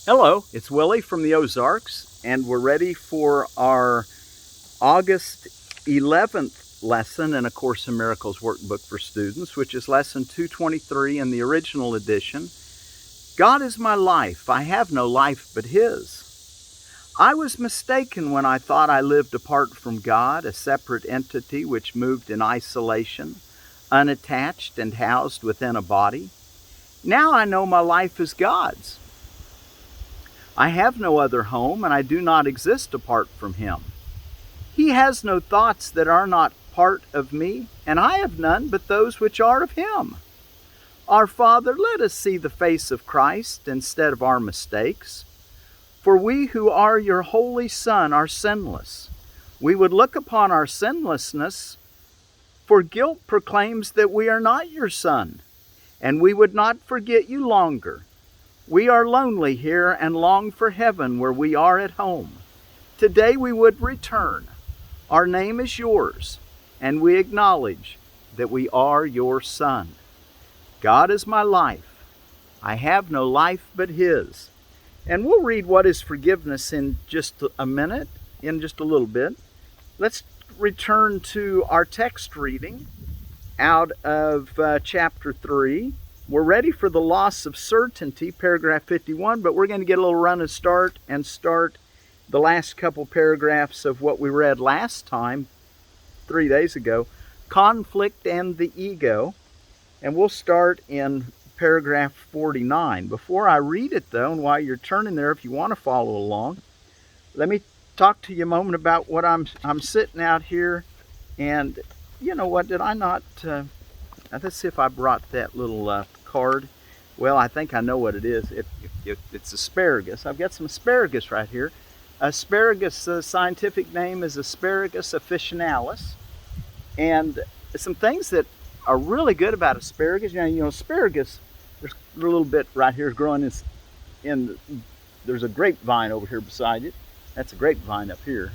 Hello, it's Willie from the Ozarks, and we're ready for our August 11th lesson in A Course in Miracles workbook for students, which is lesson 223 in the original edition. God is my life. I have no life but His. I was mistaken when I thought I lived apart from God, a separate entity which moved in isolation, unattached and housed within a body. Now I know my life is God's. I have no other home, and I do not exist apart from Him. He has no thoughts that are not part of me, and I have none but those which are of Him. Our Father, let us see the face of Christ instead of our mistakes. For we who are your holy Son are sinless. We would look upon our sinlessness, for guilt proclaims that we are not your Son, and we would not forget you longer. We are lonely here and long for heaven where we are at home. Today we would return. Our name is yours, and we acknowledge that we are your Son. God is my life. I have no life but His. And we'll read what is forgiveness in just a minute, in just a little bit. Let's return to our text reading out of chapter 3. We're ready for the loss of certainty, paragraph 51, but we're going to get a little run and start the last couple paragraphs of what we read last time, 3 days ago, conflict and the ego, and we'll start in paragraph 49. Before I read it, though, and while you're turning there, if you want to follow along, let me talk to you a moment about what I'm sitting out here, and you know what, did I not... let's see if I brought that little card. Well, I think I know what it is. It's asparagus. I've got some asparagus right here. Asparagus, the scientific name is Asparagus officinalis. And some things that are really good about asparagus. You know, asparagus, there's a little bit right here growing there's a grapevine over here beside it. That's a grapevine up here.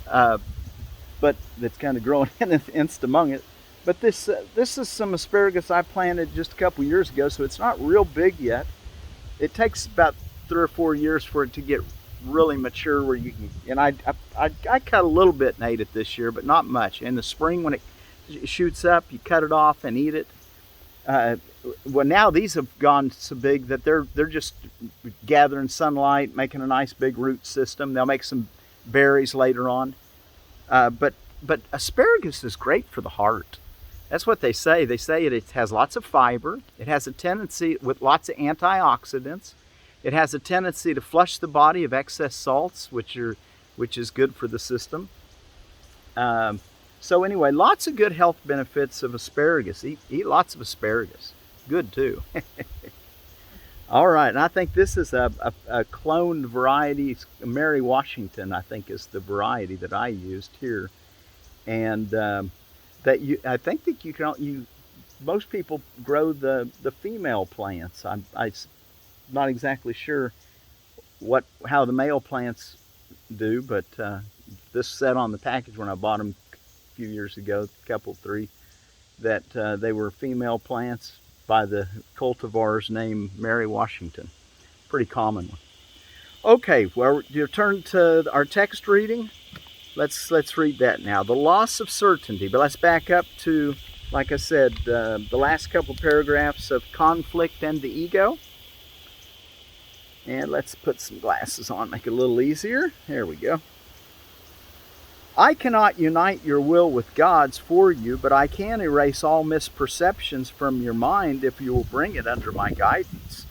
But it's kind of growing in among it. But this is some asparagus I planted just a couple years ago, so it's not real big yet. It takes about 3 or 4 years for it to get really mature where you can, and I cut a little bit and ate it this year, but not much. In the spring when it shoots up, you cut it off and eat it. Well, now these have gone so big that they're just gathering sunlight, making a nice big root system. They'll make some berries later on. But asparagus is great for the heart. That's what they say. They say it has lots of fiber. It has a tendency with lots of antioxidants. It has a tendency to flush the body of excess salts, which is good for the system. So anyway, lots of good health benefits of asparagus. Eat lots of asparagus. Good too. All right, and I think this is a cloned variety. Mary Washington, I think, is the variety that I used here, and I think that most people grow the female plants. I'm not exactly sure how the male plants do, but this said on the package when I bought them a few years ago, three, that they were female plants by the cultivar's name Mary Washington. Pretty common one. Okay, well, you turn to our text reading. Let's read that now. The loss of certainty. But let's back up to, like I said, the last couple paragraphs of conflict and the ego. And let's put some glasses on, make it a little easier. There we go. I cannot unite your will with God's for you, but I can erase all misperceptions from your mind if you will bring it under my guidance.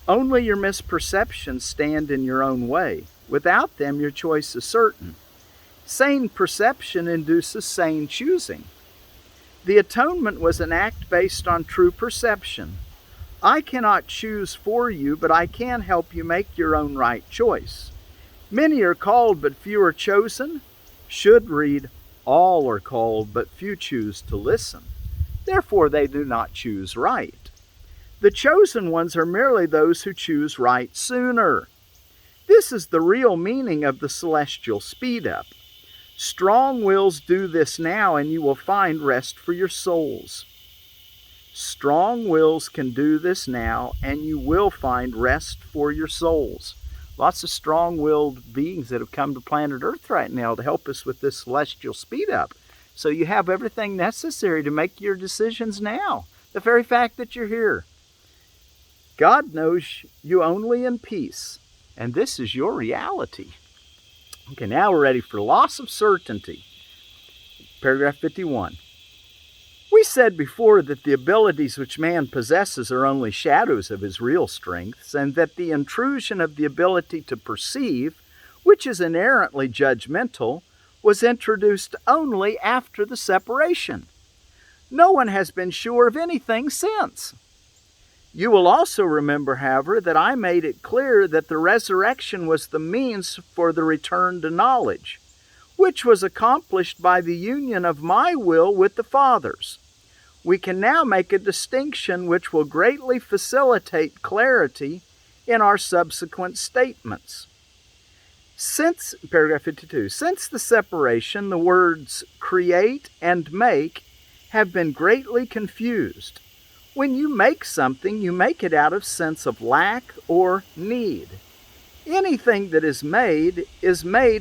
Only your misperceptions stand in your own way. Without them, your choice is certain. Sane perception induces sane choosing. The atonement was an act based on true perception. I cannot choose for you, but I can help you make your own right choice. Many are called, but few are chosen. Should read, all are called, but few choose to listen. Therefore, they do not choose right. The chosen ones are merely those who choose right sooner. This is the real meaning of the celestial speed-up. Strong wills do this now, and you will find rest for your souls. Strong wills can do this now, and you will find rest for your souls. Lots of strong-willed beings that have come to planet Earth right now to help us with this celestial speed up. So you have everything necessary to make your decisions now. The very fact that you're here. God knows you only in peace, and this is your reality. Okay, now we're ready for loss of certainty. Paragraph 51. We said before that the abilities which man possesses are only shadows of his real strengths, and that the intrusion of the ability to perceive, which is inherently judgmental, was introduced only after the separation. No one has been sure of anything since. You will also remember, however, that I made it clear that the resurrection was the means for the return to knowledge, which was accomplished by the union of my will with the Father's. We can now make a distinction which will greatly facilitate clarity in our subsequent statements. Paragraph 52, since the separation, the words create and make have been greatly confused. When you make something, you make it out of sense of lack or need. Anything that is made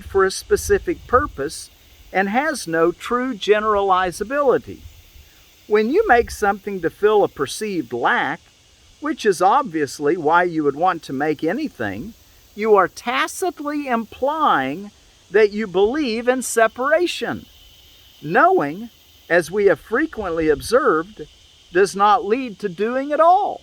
for a specific purpose and has no true generalizability. When you make something to fill a perceived lack, which is obviously why you would want to make anything, you are tacitly implying that you believe in separation. Knowing, as we have frequently observed, does not lead to doing at all.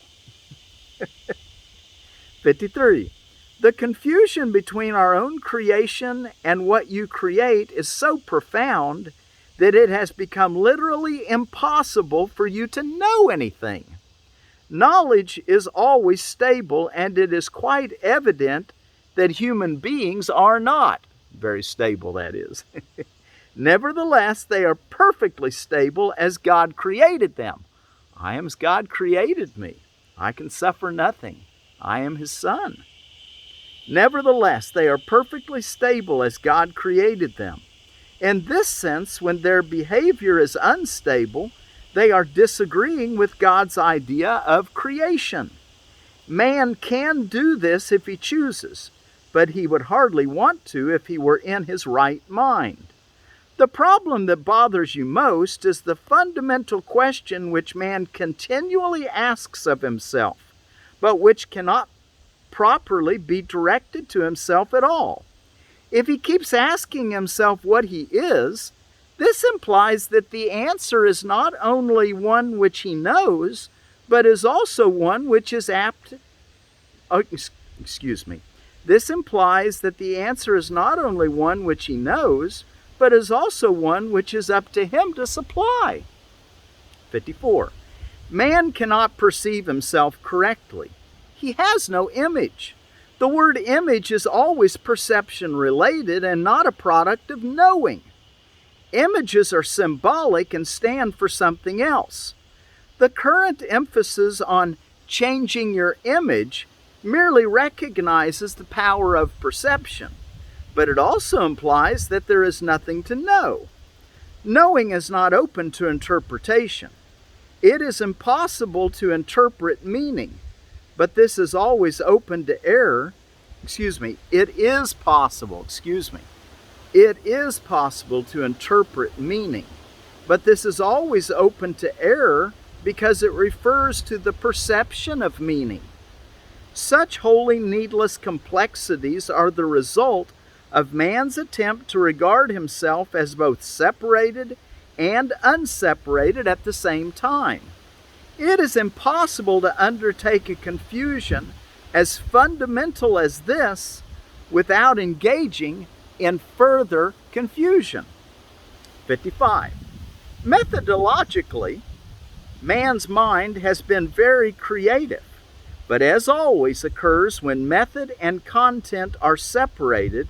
53. The confusion between our own creation and what you create is so profound that it has become literally impossible for you to know anything. Knowledge is always stable, and it is quite evident that human beings are not. Very stable, that is. Nevertheless, they are perfectly stable as God created them. I am as God created me. I can suffer nothing. I am His Son. Nevertheless, they are perfectly stable as God created them. In this sense, when their behavior is unstable, they are disagreeing with God's idea of creation. Man can do this if he chooses, but he would hardly want to if he were in his right mind. The problem that bothers you most is the fundamental question which man continually asks of himself, but which cannot properly be directed to himself at all. If he keeps asking himself what he is, this implies that the answer is not only one which he knows, but is also one which is apt... This implies that the answer is not only one which he knows, but is also one which is up to him to supply. 54. Man cannot perceive himself correctly. He has no image. The word image is always perception related and not a product of knowing. Images are symbolic and stand for something else. The current emphasis on changing your image merely recognizes the power of perception, but it also implies that there is nothing to know. Knowing is not open to interpretation. It is impossible to interpret meaning, but this is always open to error. It is possible to interpret meaning, but this is always open to error because it refers to the perception of meaning. Such wholly needless complexities are the result of man's attempt to regard himself as both separated and unseparated at the same time. It is impossible to undertake a confusion as fundamental as this without engaging in further confusion. 55. Methodologically, man's mind has been very creative, but as always occurs when method and content are separated,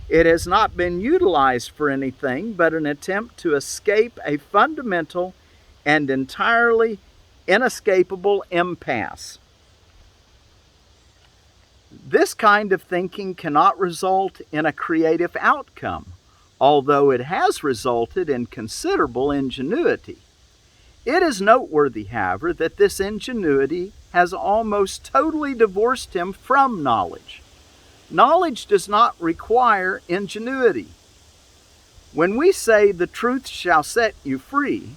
it has not been utilized for anything but an attempt to escape a fundamental and entirely inescapable impasse. This kind of thinking cannot result in a creative outcome, although it has resulted in considerable ingenuity. It is noteworthy, however, that this ingenuity has almost totally divorced him from knowledge. Knowledge does not require ingenuity. When we say the truth shall set you free,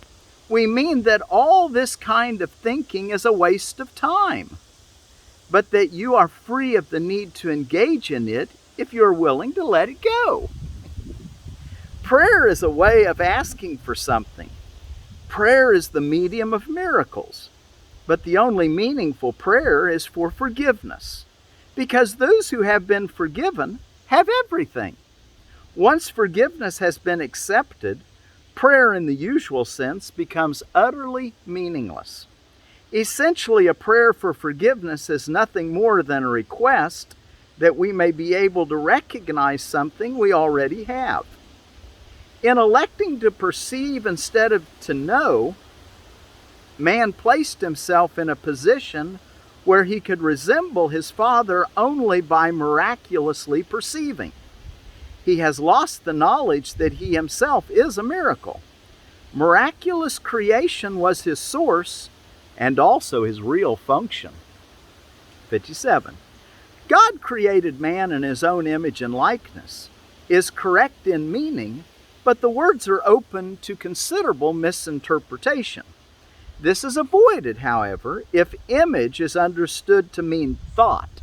we mean that all this kind of thinking is a waste of time, but that you are free of the need to engage in it if you are willing to let it go. Prayer is a way of asking for something. Prayer is the medium of miracles, but the only meaningful prayer is for forgiveness, because those who have been forgiven have everything. Once forgiveness has been accepted, prayer in the usual sense becomes utterly meaningless. Essentially, a prayer for forgiveness is nothing more than a request that we may be able to recognize something we already have. In electing to perceive instead of to know, man placed himself in a position where he could resemble his Father only by miraculously perceiving. He has lost the knowledge that he himself is a miracle. Miraculous creation was his source and also his real function. 57. God created man in his own image and likeness is correct in meaning, but the words are open to considerable misinterpretation. This is avoided, however, if image is understood to mean thought.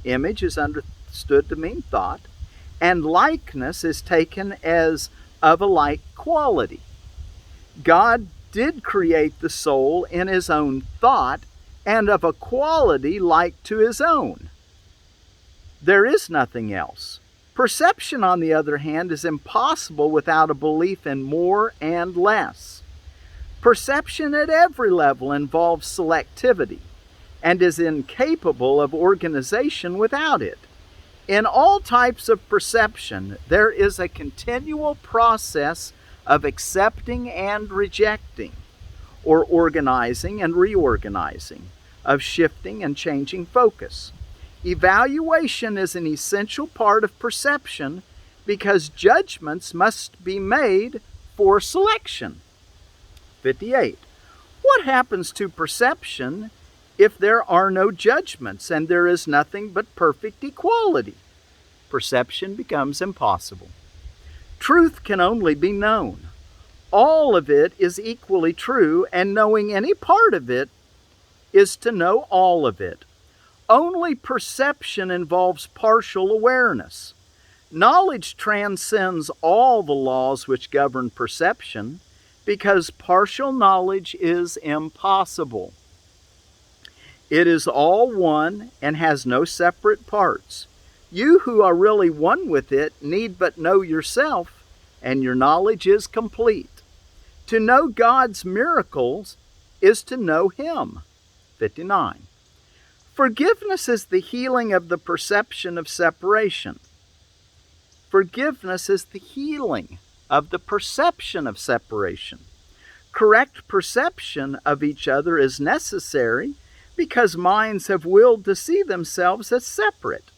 Image is understood to mean thought, and likeness is taken as of a like quality. God did create the soul in his own thought and of a quality like to his own. There is nothing else. Perception, on the other hand, is impossible without a belief in more and less. Perception at every level involves selectivity and is incapable of organization without it. In all types of perception, there is a continual process of accepting and rejecting, or organizing and reorganizing, of shifting and changing focus. Evaluation is an essential part of perception because judgments must be made for selection. 58. What happens to perception if there are no judgments and there is nothing but perfect equality? Perception becomes impossible. Truth can only be known. All of it is equally true, and knowing any part of it is to know all of it. Only perception involves partial awareness. Knowledge transcends all the laws which govern perception because partial knowledge is impossible. It is all one and has no separate parts. You who are really one with it need but know yourself, and your knowledge is complete. To know God's miracles is to know Him. 59. Forgiveness is the healing of the perception of separation. Forgiveness is the healing of the perception of separation. Correct perception of each other is necessary because minds have willed to see themselves as separate.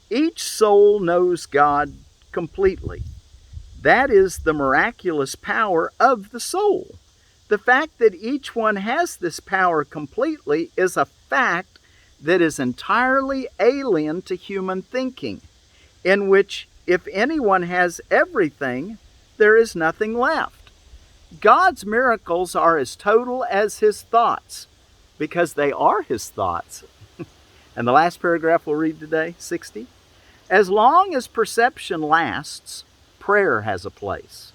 Each soul knows God completely. That is the miraculous power of the soul. The fact that each one has this power completely is a fact that is entirely alien to human thinking, in which if anyone has everything, there is nothing left. God's miracles are as total as His thoughts, because they are His thoughts. And the last paragraph we'll read today, 60. As long as perception lasts, prayer has a place.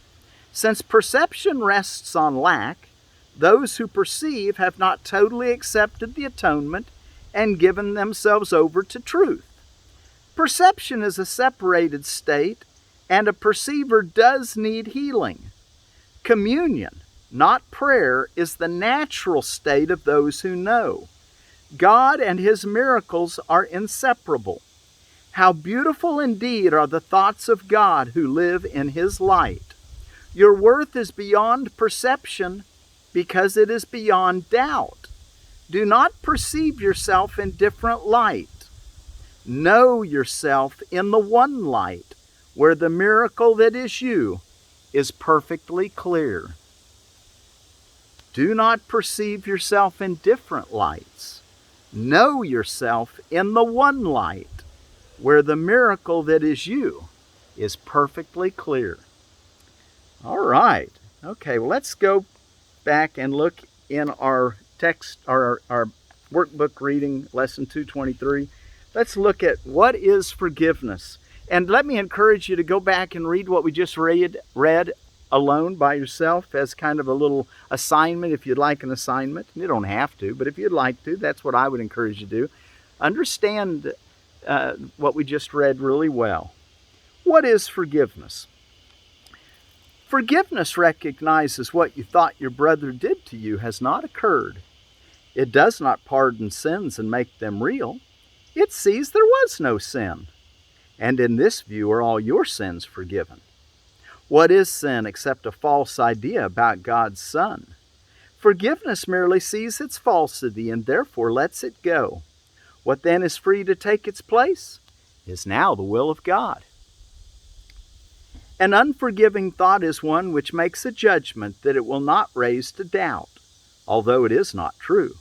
Since perception rests on lack, those who perceive have not totally accepted the atonement and given themselves over to truth. Perception is a separated state, and a perceiver does need healing. Communion, not prayer, is the natural state of those who know. God and His miracles are inseparable. How beautiful indeed are the thoughts of God who live in His light. Your worth is beyond perception because it is beyond doubt. Do not perceive yourself in different light. Know yourself in the one light, where the miracle that is you is perfectly clear. Do not perceive yourself in different lights. Know yourself in the one light, where the miracle that is you is perfectly clear. All right. Okay, well, let's go back and look in our text, our workbook reading, lesson 223. Let's look at what is forgiveness. And let me encourage you to go back and read what we just read alone by yourself as kind of a little assignment, if you'd like an assignment. You don't have to, but if you'd like to, that's what I would encourage you to do. Understand what we just read really well. What is forgiveness? Forgiveness recognizes what you thought your brother did to you has not occurred. It does not pardon sins and make them real. It sees there was no sin. And in this view are all your sins forgiven. What is sin except a false idea about God's Son? Forgiveness merely sees its falsity and therefore lets it go. What then is free to take its place is now the will of God. An unforgiving thought is one which makes a judgment that it will not raise to doubt, although it is not true.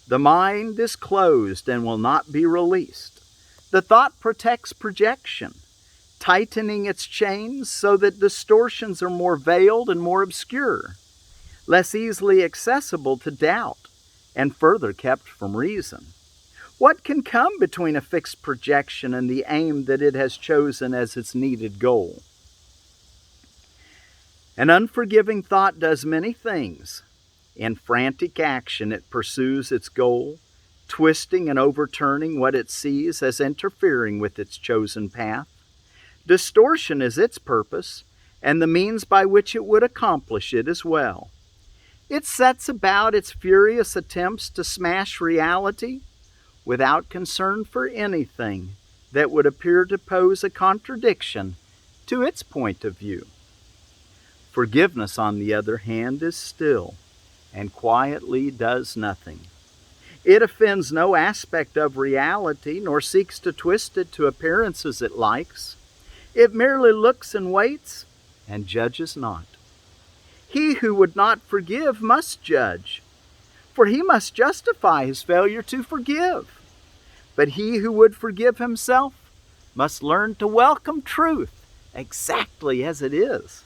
The mind is closed and will not be released. The thought protects projection, tightening its chains so that distortions are more veiled and more obscure, less easily accessible to doubt, and further kept from reason. What can come between a fixed projection and the aim that it has chosen as its needed goal? An unforgiving thought does many things. In frantic action, it pursues its goal, twisting and overturning what it sees as interfering with its chosen path. Distortion is its purpose, and the means by which it would accomplish it as well. It sets about its furious attempts to smash reality without concern for anything that would appear to pose a contradiction to its point of view. Forgiveness, on the other hand, is still and quietly does nothing. It offends no aspect of reality, nor seeks to twist it to appearances it likes. It merely looks and waits and judges not. He who would not forgive must judge, for he must justify his failure to forgive. But he who would forgive himself must learn to welcome truth exactly as it is.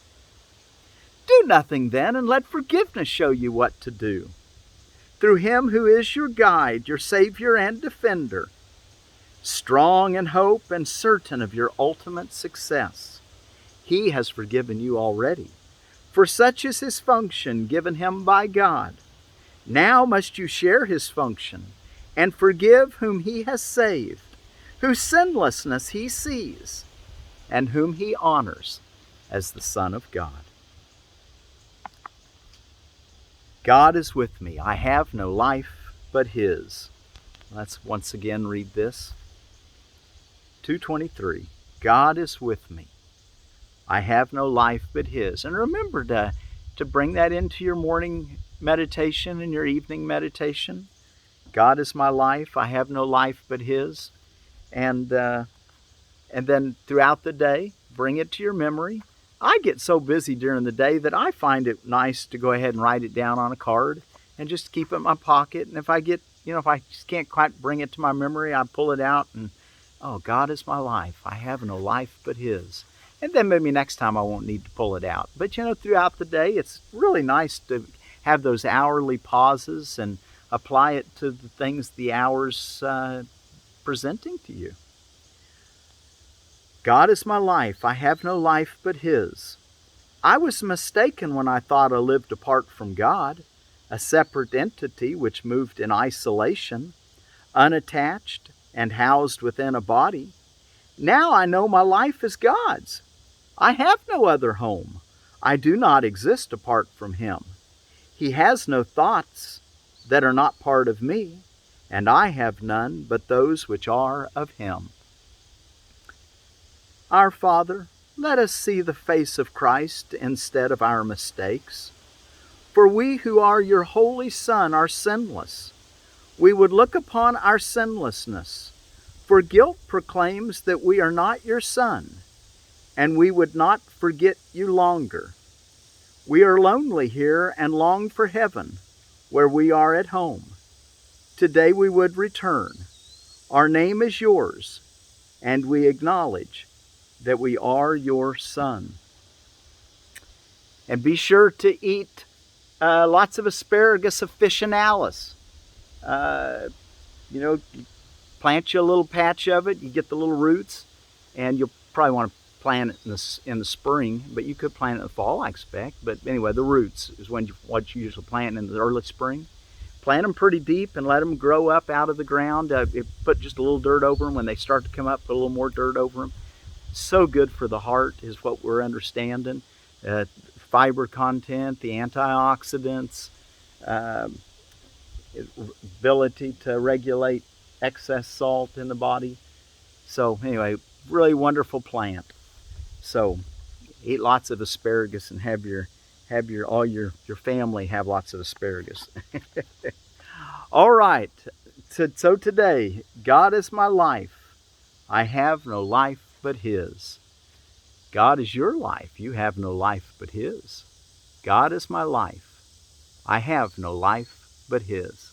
Do nothing then, and let forgiveness show you what to do. Through him who is your guide, your Savior and defender, strong in hope and certain of your ultimate success. He has forgiven you already, for such is his function given him by God. Now must you share his function and forgive whom he has saved, whose sinlessness he sees, and whom he honors as the Son of God. God is with me. I have no life but his. Let's once again read this. 2:23. God is with me. I have no life but his. And remember to bring that into your morning meditation and your evening meditation. God is my life. I have no life but his. And then throughout the day, bring it to your memory. I get so busy during the day that I find it nice to go ahead and write it down on a card and just keep it in my pocket. And if I get, if I just can't quite bring it to my memory, I pull it out and, oh, God is my life. I have no life but his. And then maybe next time I won't need to pull it out. But, throughout the day, it's really nice to have those hourly pauses and apply it to the things the hour's presenting to you. God is my life. I have no life but his. I was mistaken when I thought I lived apart from God, a separate entity which moved in isolation, unattached and housed within a body. Now I know my life is God's. I have no other home. I do not exist apart from him. He has no thoughts that are not part of me, and I have none but those which are of him. Our Father, let us see the face of Christ instead of our mistakes. For we who are your holy Son are sinless. We would look upon our sinlessness, for guilt proclaims that we are not your Son, and we would not forget you longer. We are lonely here and long for heaven, where we are at home. Today we would return. Our name is yours, and we acknowledge that we are your son. And be sure to eat lots of asparagus officinalis. You plant you a little patch of it, you get the little roots, and you'll probably want to plant it in the spring, but you could plant it in the fall, I expect. But anyway, the roots is what you usually plant in the early spring. Plant them pretty deep and let them grow up out of the ground. Put just a little dirt over them. When they start to come up, put a little more dirt over them. So good for the heart is what we're understanding. Fiber content, the antioxidants, ability to regulate excess salt in the body. So anyway, really wonderful plant. So eat lots of asparagus and have your family have lots of asparagus. All right. So today, God is my life. I have no life but His. God is your life. You have no life but His. God is my life. I have no life but His.